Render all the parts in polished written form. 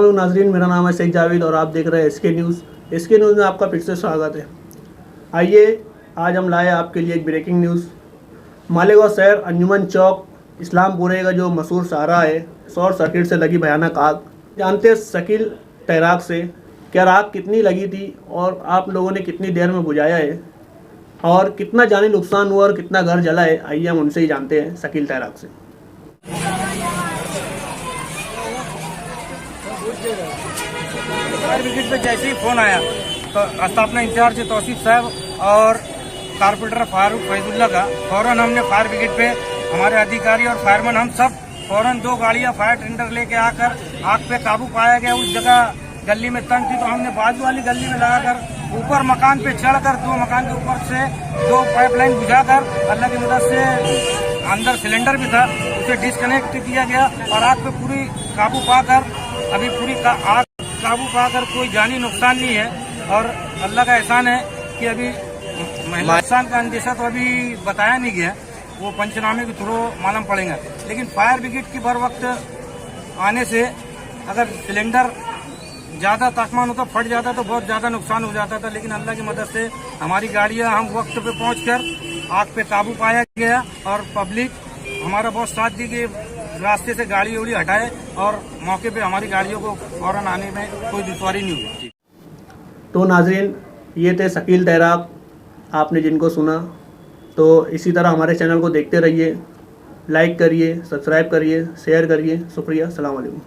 वालेकुम नाजरीन, मेरा नाम है शेख जावेद और आप देख रहे हैं एसके न्यूज़। एसके न्यूज़ में आपका फिर से स्वागत है। आइए आज हम लाए आपके लिए एक ब्रेकिंग न्यूज़। मालेगांव शहर अंजुमन चौक इस्लामपुरे का जो मशहूर शाहरा है, शॉर्ट सर्किट से लगी भयानक आग। जानते हैं शकील तैराक से क्या आग कितनी लगी थी और आप लोगों ने कितनी देर में बुझाया है और कितना जानी नुकसान हुआ और कितना घर जला है। आइए हम उनसे ही जानते हैं, शकील तैराक से। फायर ब्रिगेड पे जैसे ही फोन आया तो स्थापना इंचार्ज तौसीफ साहब और कारपेंटर फारूक फैजुल्ला का फौरन हमने फायर ब्रिगेड पे हमारे अधिकारी और फायरमैन हम सब फौरन 2 गाड़ियां फायर टेंडर लेके आकर आग पे काबू पाया गया। उस जगह गली में तंग थी तो हमने बाजू वाली गली में लगाकर ऊपर मकान पे चढ़कर 2 मकान के ऊपर से 2 पाइपलाइन बुझाकर अल्लाह की मदद से अंदर सिलेंडर भी था उसे डिस्कनेक्ट किया गया और आग पे पूरी काबू पाकर अभी पूरी आग काबू पाकर कोई जानी नुकसान नहीं है। और अल्लाह का एहसान है कि अभी नुकसान का अंदेशा तो अभी बताया नहीं गया, वो पंचनामे के थ्रू मालूम पड़ेगा। लेकिन फायर ब्रिगेड की बर वक्त आने से अगर सिलेंडर ज़्यादा तापमान होता फट जाता तो बहुत ज़्यादा नुकसान हो जाता था। लेकिन अल्लाह की मदद से हमारी गाड़ियां हम वक्त पे पहुंचकर आग पे काबू पाया गया और पब्लिक हमारा बहुत साथ दी कि रास्ते से गाड़ी उड़ी हटाए और मौके पे हमारी गाड़ियों को फौरन आने में कोई दुश्वारी नहीं हुई। तो नाजरीन, ये थे शकील तैराक, आपने जिनको सुना। तो इसी तरह हमारे चैनल को देखते रहिए, लाइक करिए, सब्सक्राइब करिए, शेयर करिए। शुक्रिया, अस्सलाम वालेकुम।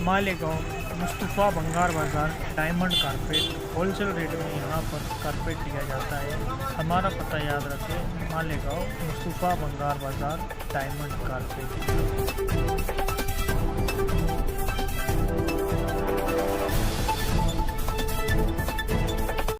मालेगांव मुस्तफ़ा बंगार बाज़ार डायमंड कारपेट होलसेल रेट में यहाँ पर कारपेट दिया जाता है। हमारा पता याद रखें, मालेगांव मुस्तफ़ा बंगार बाज़ार डायमंड कारपेट।